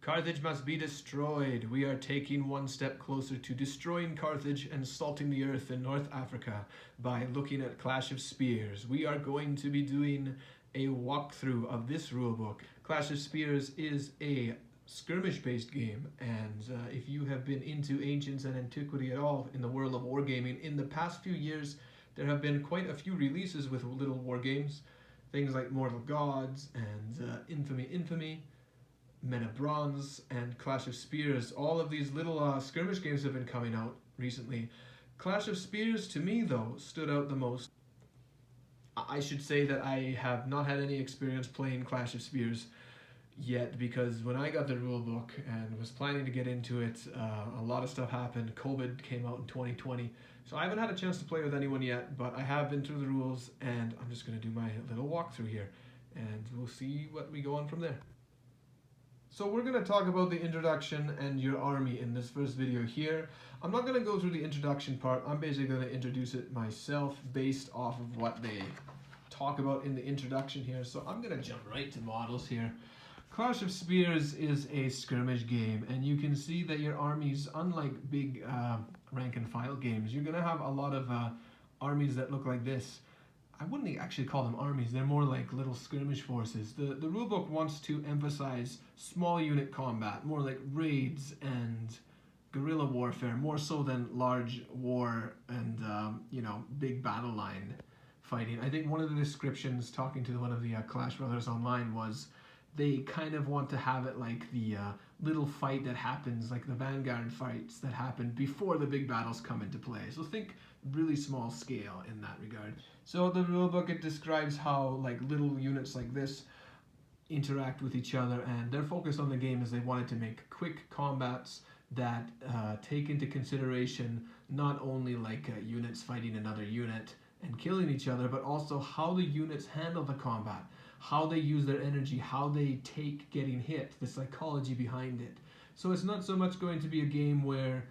Carthage must be destroyed. We are taking one step closer to destroying Carthage and salting the earth in North Africa by looking at Clash of Spears. We are going to be doing a walkthrough of this rulebook. Clash of Spears is a skirmish-based game, and if you have been into ancients and antiquity at all in the world of wargaming, in the past few years there have been quite a few releases with little war games. Things like Mortal Gods and Infamy, Men of Bronze, and Clash of Spears. All of these little skirmish games have been coming out recently. Clash of Spears, to me though, stood out the most. I should say that I have not had any experience playing Clash of Spears yet, because when I got the rulebook and was planning to get into it, a lot of stuff happened. COVID came out in 2020, so I haven't had a chance to play with anyone yet, but I have been through the rules, and I'm just going to do my little walkthrough here, and we'll see what we go on from there. So we're going to talk about the introduction and your army in this first video here. I'm not going to go through the introduction part. I'm basically going to introduce it myself based off of what they talk about in the introduction here. So I'm going to jump right to models here. Clash of Spears is a skirmish game, and you can see that your armies, unlike big rank and file games, you're going to have a lot of armies that look like this. I wouldn't actually call them armies, they're more like little skirmish forces. The rulebook wants to emphasize small unit combat, more like raids and guerrilla warfare, more so than large war and big battle line fighting. I think one of the descriptions talking to one of the Clash Brothers online was they kind of want to have it like the little fight that happens, like the Vanguard fights that happen before the big battles come into play. So think really small scale in that regard. So the rulebook, it describes how like little units like this interact with each other, and their focus on the game is they wanted to make quick combats that take into consideration not only like units fighting another unit and killing each other, but also how the units handle the combat, how they use their energy, how they take getting hit, the psychology behind it. So it's not so much going to be a game where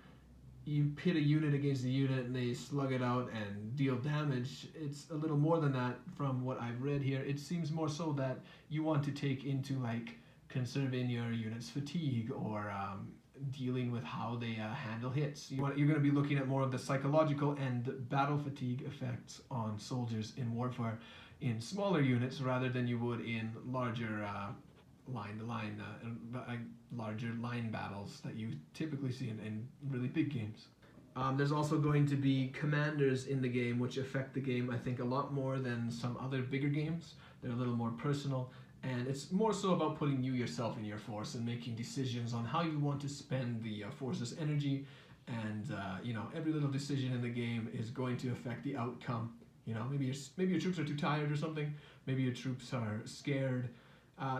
you pit a unit against a unit and they slug it out and deal damage. It's a little more than that from what I've read here. It seems more so that you want to take into like conserving your unit's fatigue or dealing with how they handle hits. You're going to be looking at more of the psychological and battle fatigue effects on soldiers in warfare in smaller units rather than you would in larger larger line battles that you typically see in really big games. There's also going to be commanders in the game which affect the game, I think, a lot more than some other bigger games. They're a little more personal, and it's more so about putting you yourself in your force and making decisions on how you want to spend the force's energy, and every little decision in the game is going to affect the outcome. Maybe your troops are too tired or something, maybe your troops are scared.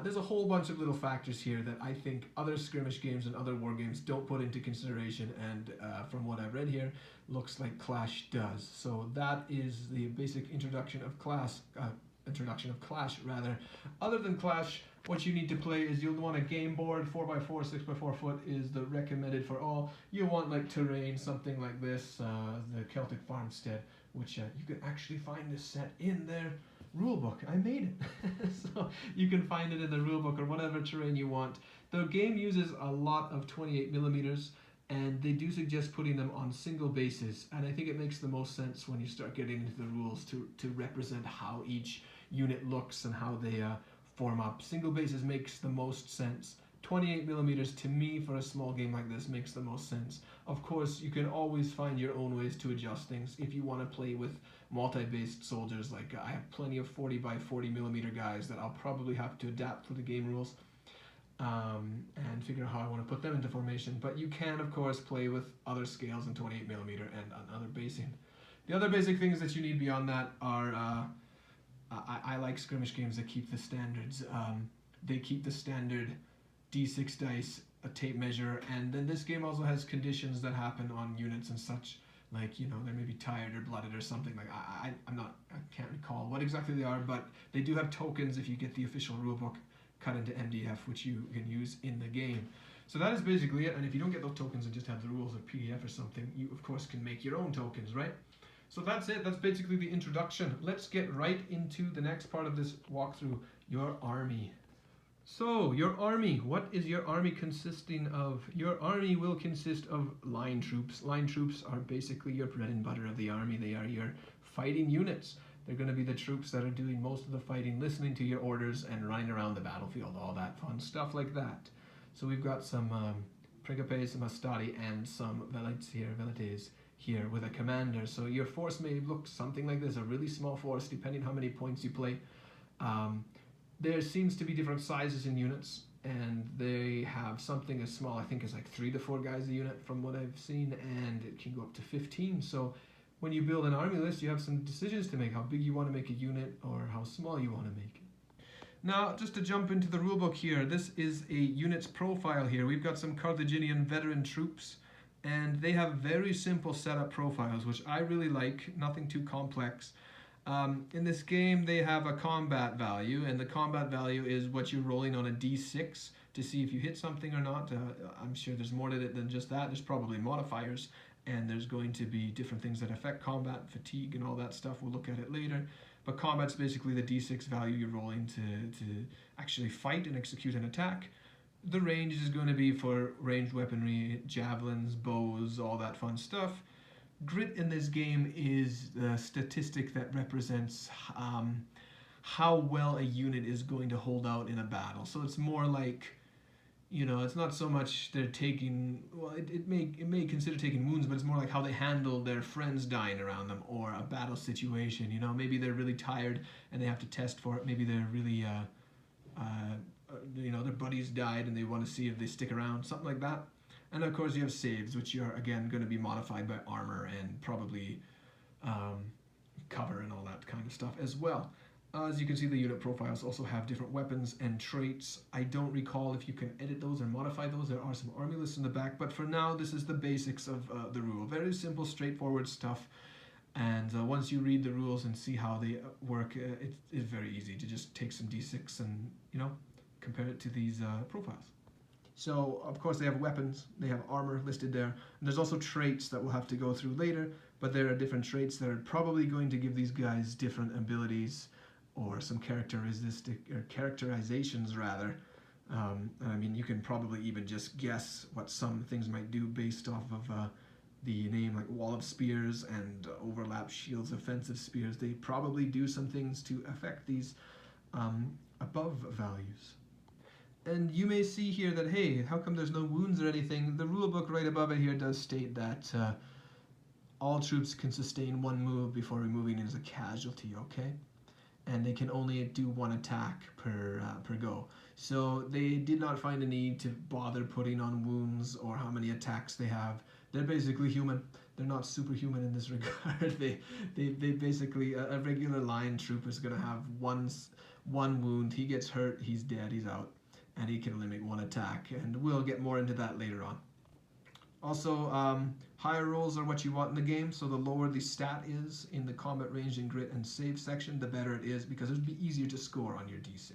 There's a whole bunch of little factors here that I think other skirmish games and other war games don't put into consideration, and from what I've read here, looks like Clash does. So that is the basic introduction of Clash rather. Other than Clash, what you need to play is you'll want a game board. 4x4, 6x4 foot is the recommended for all. You'll want like terrain, something like this, the Celtic Farmstead, which you can actually find this set in their rulebook. I made it. So you can find it in the rulebook or whatever terrain you want. The game uses a lot of 28 millimeters, and they do suggest putting them on single bases, and I think it makes the most sense when you start getting into the rules to represent how each unit looks and how they form up. Single bases makes the most sense. 28 millimeters to me for a small game like this makes the most sense. Of course, you can always find your own ways to adjust things if you want to play with multi-based soldiers. Like I have plenty of 40 by 40 millimeter guys that I'll probably have to adapt to the game rules and figure out how I want to put them into formation. But you can, of course, play with other scales in 28 millimeter and other basing. The other basic things that you need beyond that are I like skirmish games that keep the standards. They keep the standard D6 dice, a tape measure, and then this game also has conditions that happen on units and such, like they may be tired or blooded or something. Like I can't recall what exactly they are, but they do have tokens if you get the official rulebook cut into MDF, which you can use in the game. So that is basically it, and if you don't get those tokens and just have the rules or PDF or something, you of course can make your own tokens, right? So that's it. That's basically the introduction. Let's get right into the next part of this walkthrough, your army. So, your army. What is your army consisting of? Your army will consist of line troops. Line troops are basically your bread and butter of the army. They are your fighting units. They're going to be the troops that are doing most of the fighting, listening to your orders, and running around the battlefield, all that fun stuff like that. So we've got some Principes, some Hastati, and some Velites here with a commander. So your force may look something like this, a really small force, depending how many points you play. There seems to be different sizes in units, and they have something as small, I think, as like 3 to 4 guys a unit from what I've seen, and it can go up to 15. So when you build an army list, you have some decisions to make, how big you want to make a unit or how small you want to make it. Now, just to jump into the rulebook here, this is a unit's profile here. We've got some Carthaginian veteran troops, and they have very simple setup profiles, which I really like, nothing too complex. In this game, they have a combat value, and the combat value is what you're rolling on a d6 to see if you hit something or not. I'm sure there's more to it than just that. There's probably modifiers, and there's going to be different things that affect combat, fatigue, and all that stuff. We'll look at it later. But combat's basically the d6 value you're rolling to actually fight and execute an attack. The range is going to be for ranged weaponry, javelins, bows, all that fun stuff. Grit in this game is the statistic that represents how well a unit is going to hold out in a battle. So it's more like, it's not so much they're taking, well, it may consider taking wounds, but it's more like how they handle their friends dying around them or a battle situation. Maybe they're really tired and they have to test for it. Maybe they're really, their buddies died and they want to see if they stick around, something like that. And of course you have saves, which are again going to be modified by armor and probably cover and all that kind of stuff as well. As you can see, the unit profiles also have different weapons and traits. I don't recall if you can edit those or modify those. There are some army lists in the back, but for now this is the basics of the rule. Very simple, straightforward stuff. And once you read the rules and see how they work, it's very easy to just take some d6 and compare it to these profiles. So, of course, they have weapons, they have armor listed there, and there's also traits that we'll have to go through later, but there are different traits that are probably going to give these guys different abilities or some characterizations, rather. You can probably even just guess what some things might do based off of the name, like Wall of Spears and Overlap Shields, Offensive Spears. They probably do some things to affect these above values. And you may see here that, hey, how come there's no wounds or anything? The rulebook right above it here does state that all troops can sustain 1 move before removing it as a casualty, okay? And they can only do 1 attack per go. So they did not find a need to bother putting on wounds or how many attacks they have. They're basically human. They're not superhuman in this regard. They basically, a regular line troop is going to have one wound. He gets hurt, he's dead, he's out. And he can only make 1 attack, and we'll get more into that later on. Also, higher rolls are what you want in the game, so the lower the stat is in the combat range and grit and save section, the better it is, because it would be easier to score on your d6.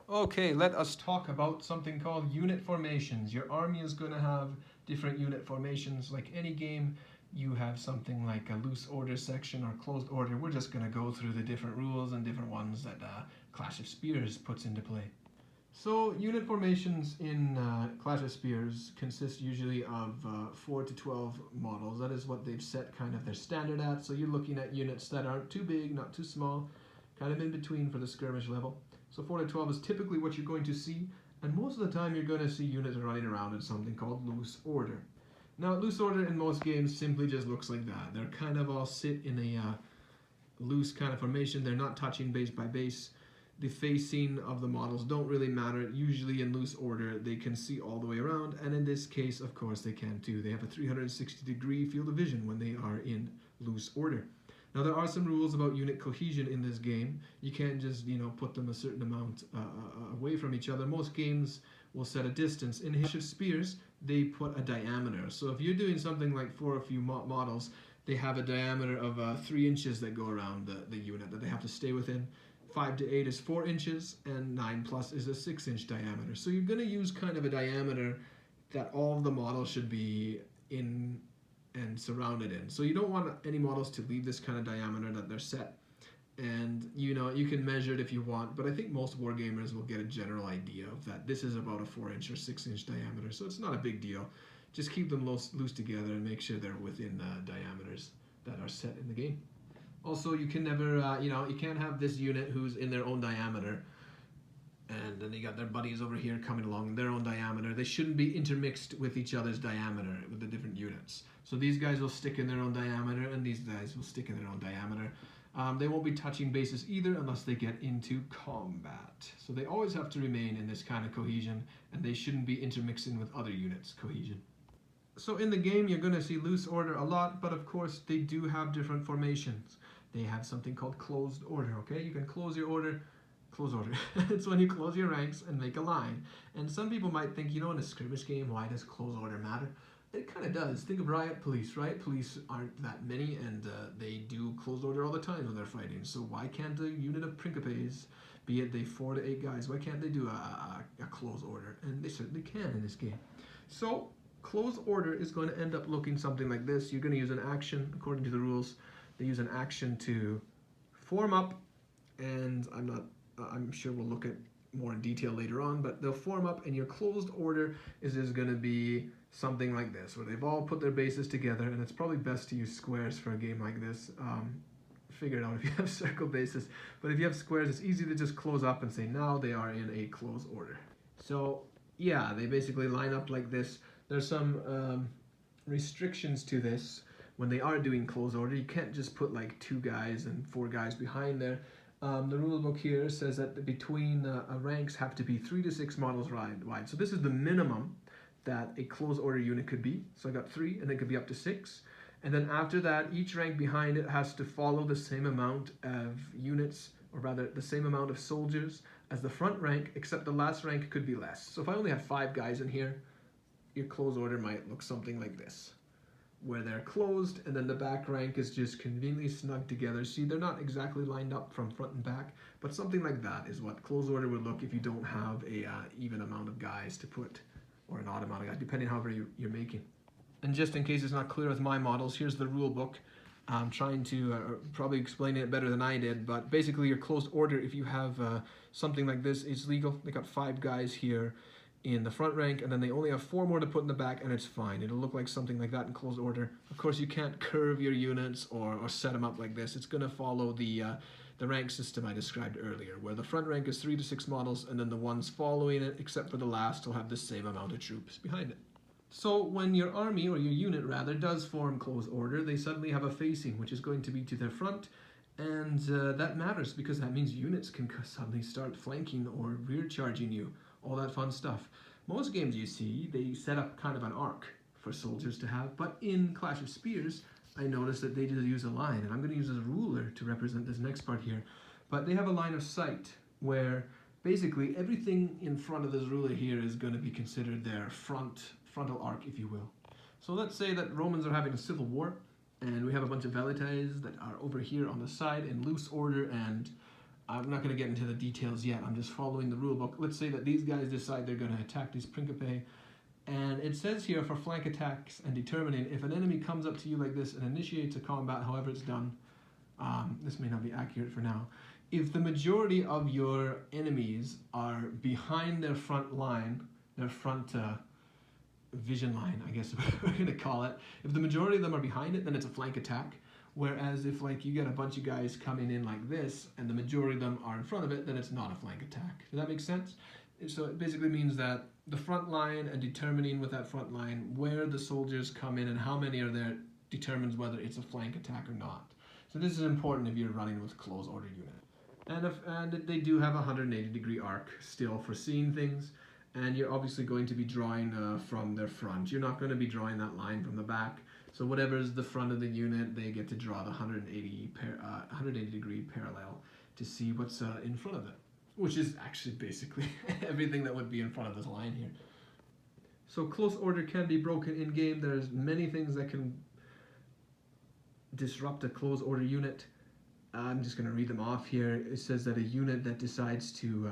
Okay, let us talk about something called unit formations. Your army is going to have different unit formations. Like any game, you have something like a loose order section or closed order. We're just going to go through the different rules and different ones that Clash of Spears puts into play. So unit formations in Clash of Spears consist usually of 4 to 12 models. That is what they've set kind of their standard at. So you're looking at units that aren't too big, not too small, kind of in between for the skirmish level. So 4 to 12 is typically what you're going to see, and most of the time you're going to see units running around in something called loose order. Now loose order in most games simply just looks like that. They're kind of all sit in a loose kind of formation. They're not touching base by base. The facing of the models don't really matter. Usually in loose order, they can see all the way around, and in this case, of course, they can too. They have a 360-degree field of vision when they are in loose order. Now, there are some rules about unit cohesion in this game. You can't just, put them a certain amount away from each other. Most games will set a distance. In Clash of Spears, they put a diameter. So if you're doing something like for a few models, they have a diameter of 3 inches that go around the unit that they have to stay within. 5 to 8 is 4 inches, and 9 plus is a 6-inch diameter. So you're going to use kind of a diameter that all of the models should be in and surrounded in. So you don't want any models to leave this kind of diameter that they're set. And you can measure it if you want, but I think most wargamers will get a general idea of that. This is about a 4-inch or 6-inch diameter, so it's not a big deal. Just keep them loose together and make sure they're within diameters that are set in the game. Also, you can never, you can't have this unit who's in their own diameter, and then you got their buddies over here coming along in their own diameter. They shouldn't be intermixed with each other's diameter with the different units. So these guys will stick in their own diameter, and these guys will stick in their own diameter. They won't be touching bases either unless they get into combat. So they always have to remain in this kind of cohesion, and they shouldn't be intermixing with other units' cohesion. So in the game, you're going to see loose order a lot, but of course they do have different formations. They have something called closed order, okay? You can close your order. Close order. It's when you close your ranks and make a line. And some people might think, in a skirmish game, why does close order matter? It kind of does. Think of riot police. Riot police aren't that many, and they do close order all the time when they're fighting. So why can't a unit of Principes, be it they 4 to 8 guys, why can't they do a close order? And they certainly can in this game. So close order is going to end up looking something like this. You're going to use an action, according to the rules. They use an action to form up, and I'm sure we'll look at more in detail later on, but they'll form up, and your closed order is going to be something like this, where they've all put their bases together, and it's probably best to use squares for a game like this. Figure it out if you have circle bases, but if you have squares, it's easy to just close up and say now they are in a close order. So yeah, they basically line up like this. There's some restrictions to this. When they are doing close order, you can't just put like 2 guys and 4 guys behind there. The rule book here says that between ranks have to be 3 to 6 models wide. So this is the minimum that a close order unit could be. So I got 3, and it could be up to 6. And then after that, each rank behind it has to follow the same amount of units, or rather the same amount of soldiers as the front rank, except the last rank could be less. So if I only have 5 guys in here, your close order might look something like this, where they're closed, and then the back rank is just conveniently snug together. See, they're not exactly lined up from front and back, but something like that is what close order would look if you don't have a even amount of guys to put, or an odd amount of guys, depending however you're making. And just in case it's not clear with my models, here's the rule book. I'm trying to probably explain it better than I did, but basically your closed order, if you have something like this, is legal. They got 5 guys here in the front rank, and then they only have 4 more to put in the back, and it's fine. It'll look like something like that in closed order. Of course, you can't curve your units or set them up like this. It's going to follow the rank system I described earlier, where the front rank is 3 to 6 models, and then the ones following it, except for the last, will have the same amount of troops behind it. So when your army, or your unit rather, does form close order, they suddenly have a facing, which is going to be to their front, and that matters because that means units can suddenly start flanking or rear charging you, all that fun stuff. Most games you see, they set up kind of an arc for soldiers to have, but in Clash of Spears, I noticed that they just use a line, and I'm going to use a ruler to represent this next part here, but they have a line of sight where basically everything in front of this ruler here is going to be considered their frontal arc, if you will. So let's say that Romans are having a civil war, and we have a bunch of velites that are over here on the side in loose order, and I'm not going to get into the details yet. I'm just following the rule book. Let's say that these guys decide they're going to attack these Principe, and it says here for flank attacks and determining if an enemy comes up to you like this and initiates a combat, however it's done, this may not be accurate for now. If the majority of your enemies are behind their front line, their front vision line, I guess we're going to call it, if the majority of them are behind it, then it's a flank attack. Whereas if like you get a bunch of guys coming in like this and the majority of them are in front of it, then it's not a flank attack. Does that make sense? So it basically means that the front line and determining with that front line where the soldiers come in and how many are there determines whether it's a flank attack or not. So this is important if you're running with close order unit. And they do have a 180-degree arc still for seeing things, and you're obviously going to be drawing from their front. You're not going to be drawing that line from the back. So whatever is the front of the unit, they get to draw the 180-degree parallel to see what's in front of it, which is actually basically everything that would be in front of this line here. So close order can be broken in game. There's many things that can disrupt a close order unit. I'm just going to read them off here. It says that a unit that decides to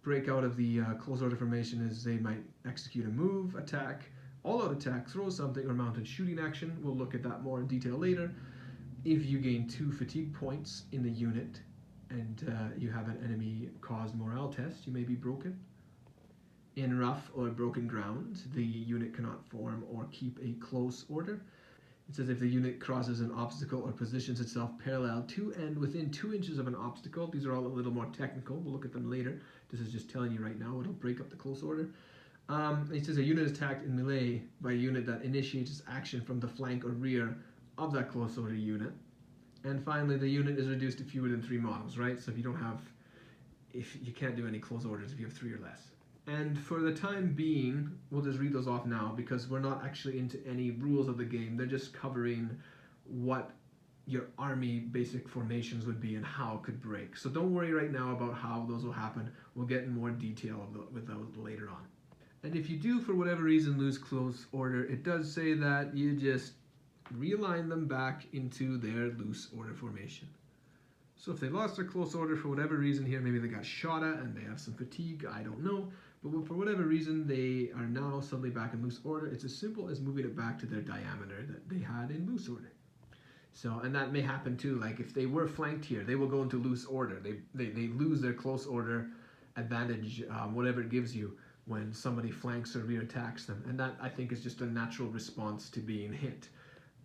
break out of the close order formation is they might execute a move, attack, all-out attack, throw something, or mount a shooting action. We'll look at that more in detail later. If you gain 2 fatigue points in the unit and you have an enemy caused morale test, you may be broken. In rough or broken ground, the unit cannot form or keep a close order. It says if the unit crosses an obstacle or positions itself parallel to and within 2 inches of an obstacle. These are all a little more technical. We'll look at them later. This is just telling you right now it'll break up the close order. It says a unit is attacked in melee by a unit that initiates its action from the flank or rear of that close order unit. And finally, the unit is reduced to fewer than 3 models, right? So if you can't do any close orders if you have 3 or less. And for the time being, we'll just read those off now because we're not actually into any rules of the game. They're just covering what your army basic formations would be and how it could break. So don't worry right now about how those will happen. We'll get in more detail with those later on. And if you do, for whatever reason, lose close order, it does say that you just realign them back into their loose order formation. So if they lost their close order for whatever reason here, maybe they got shot at and they have some fatigue, I don't know. But for whatever reason, they are now suddenly back in loose order. It's as simple as moving it back to their diameter that they had in loose order. So, and that may happen too, like if they were flanked here, they will go into loose order. They lose their close order advantage, whatever it gives you, when somebody flanks or rear attacks them. And that, I think, is just a natural response to being hit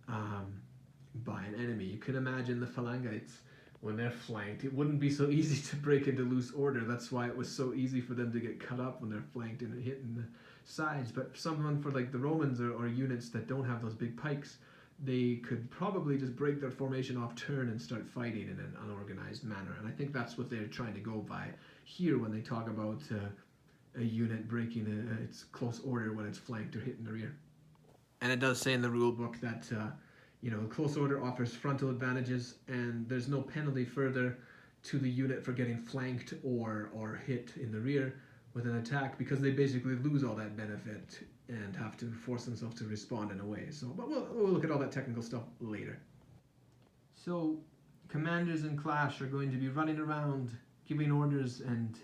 by an enemy. You can imagine the Phalangites, when they're flanked, it wouldn't be so easy to break into loose order. That's why it was so easy for them to get cut up when they're flanked and hit in the sides. But someone for like the Romans or units that don't have those big pikes, they could probably just break their formation off turn and start fighting in an unorganized manner. And I think that's what they're trying to go by here when they talk about a unit breaking its close order when it's flanked or hit in the rear. And it does say in the rule book that close order offers frontal advantages, and there's no penalty further to the unit for getting flanked or hit in the rear with an attack, because they basically lose all that benefit and have to force themselves to respond in a way. So, but we'll look at all that technical stuff later. So, commanders in Clash are going to be running around, giving orders and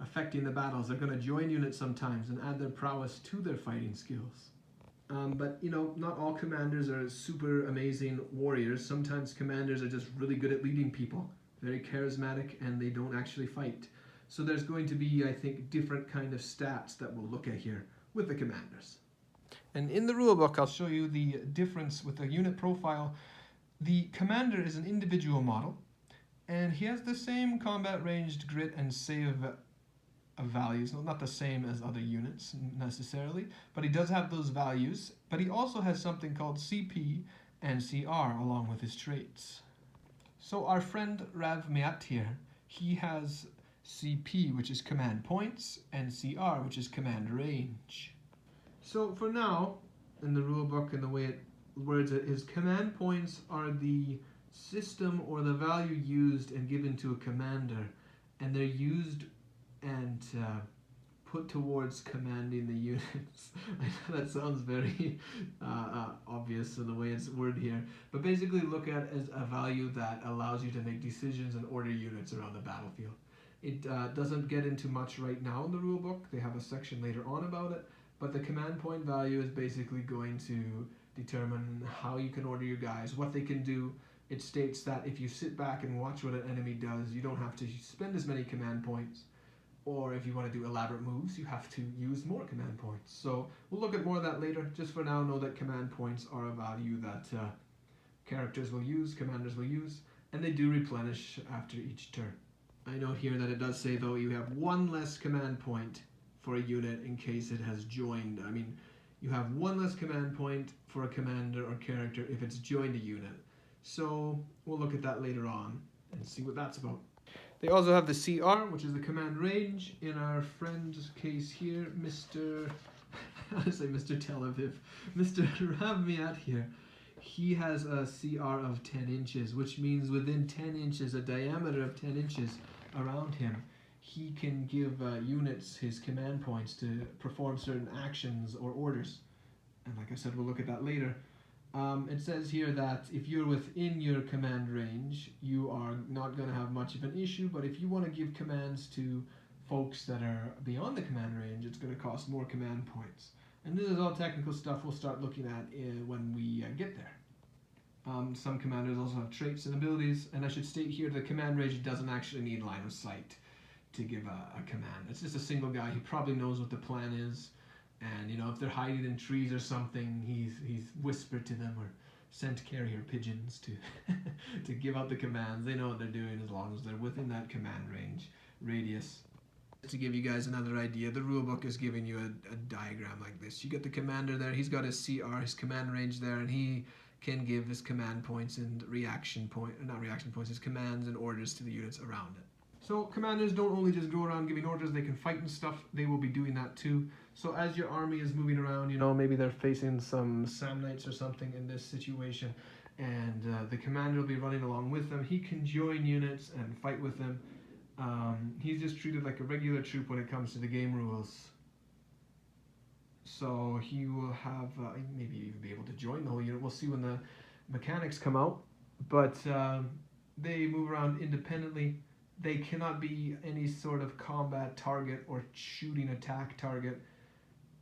affecting the battles. They're going to join units sometimes and add their prowess to their fighting skills. But not all commanders are super amazing warriors. Sometimes commanders are just really good at leading people, very charismatic, and they don't actually fight. So there's going to be, I think, different kind of stats that we'll look at here with the commanders. And in the rulebook, I'll show you the difference with the unit profile. The commander is an individual model, and he has the same combat ranged, grit, and save values. Not the same as other units necessarily, but he does have those values. But he also has something called CP and CR along with his traits. So our friend Rav Meat here, he has CP, which is command points, and CR, which is command range. So for now, in the rulebook and the way it words it, is command points are the system or the value used and given to a commander, and they're used and put towards commanding the units. I know that sounds very obvious in the way it's worded here, but basically look at it as a value that allows you to make decisions and order units around the battlefield. It doesn't get into much right now in the rulebook. They have a section later on about it, but the command point value is basically going to determine how you can order your guys, what they can do. It states that if you sit back and watch what an enemy does, you don't have to spend as many command points. Or if you want to do elaborate moves, you have to use more command points. So we'll look at more of that later. Just for now, know that command points are a value that characters will use, commanders will use, and they do replenish after each turn. I note here that it does say, though, you have 1 less command point for a unit in case it has joined. I mean, you have 1 less command point for a commander or character if it's joined a unit. So we'll look at that later on and see what that's about. They also have the CR, which is the command range. In our friend's case here, Mr. Tel Aviv, Mr. Rav Meat here, he has a CR of 10 inches, which means within 10 inches, a diameter of 10 inches around him, he can give units his command points to perform certain actions or orders. And like I said, we'll look at that later. It says here that if you're within your command range, you are not going to have much of an issue, but if you want to give commands to folks that are beyond the command range, it's going to cost more command points. And this is all technical stuff we'll start looking at when we get there. Some commanders also have traits and abilities, and I should state here the command range doesn't actually need line of sight to give a command. It's just a single guy. He probably knows what the plan is, and you know, if they're hiding in trees or something, he's whispered to them or sent carrier pigeons to to give out the commands. They know what they're doing as long as they're within that command range radius. To give you guys another idea, the rulebook is giving you a diagram like this. You get the commander there, he's got his CR, his command range there, and he can give his command points and not reaction points, his commands and orders to the units around it. So commanders don't only just go around giving orders, they can fight and stuff, they will be doing that too. So as your army is moving around, you know, maybe they're facing some Samnites or something in this situation, and the commander will be running along with them. He can join units and fight with them. He's just treated like a regular troop when it comes to the game rules. So he will have, maybe even be able to join the whole unit. We'll see when the mechanics come out. But they move around independently. They cannot be any sort of combat target or shooting attack target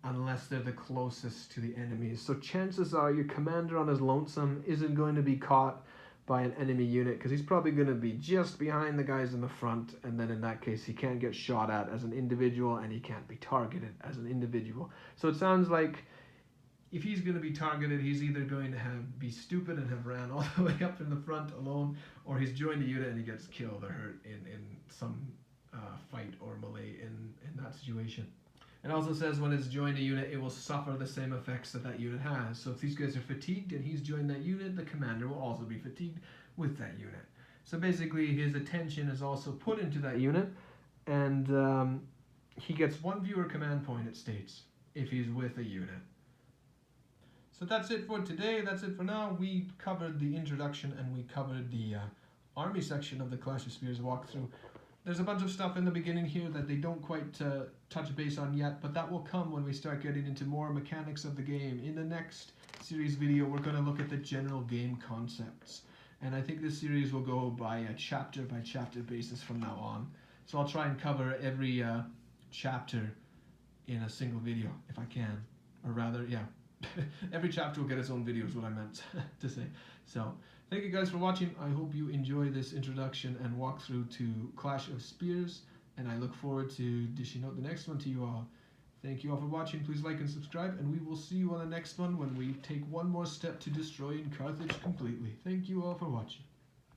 unless they're the closest to the enemies. So chances are your commander on his lonesome isn't going to be caught by an enemy unit, because he's probably going to be just behind the guys in the front, and then in that case he can't get shot at as an individual and he can't be targeted as an individual. So it sounds like if he's going to be targeted, he's either going to be stupid and have ran all the way up in the front alone, or he's joined a unit and he gets killed or hurt in some fight or melee in that situation. It also says when it's joined a unit, it will suffer the same effects that unit has. So if these guys are fatigued and he's joined that unit, the commander will also be fatigued with that unit. So basically his attention is also put into that unit, and he gets 1 viewer command point, it states, if he's with a unit. So that's it for today, that's it for now. We covered the introduction and we covered the army section of the Clash of Spears walkthrough. There's a bunch of stuff in the beginning here that they don't quite touch base on yet, but that will come when we start getting into more mechanics of the game. In the next series video, we're going to look at the general game concepts. And I think this series will go by a chapter basis from now on. So I'll try and cover every chapter in a single video, if I can. Or rather, yeah. Every chapter will get its own video is what I meant to say. So, thank you guys for watching. I hope you enjoy this introduction and walkthrough to Clash of Spears, and I look forward to dishing out the next one to you all. Thank you all for watching. Please like and subscribe, and we will see you on the next one when we take one more step to destroying Carthage completely. Thank you all for watching.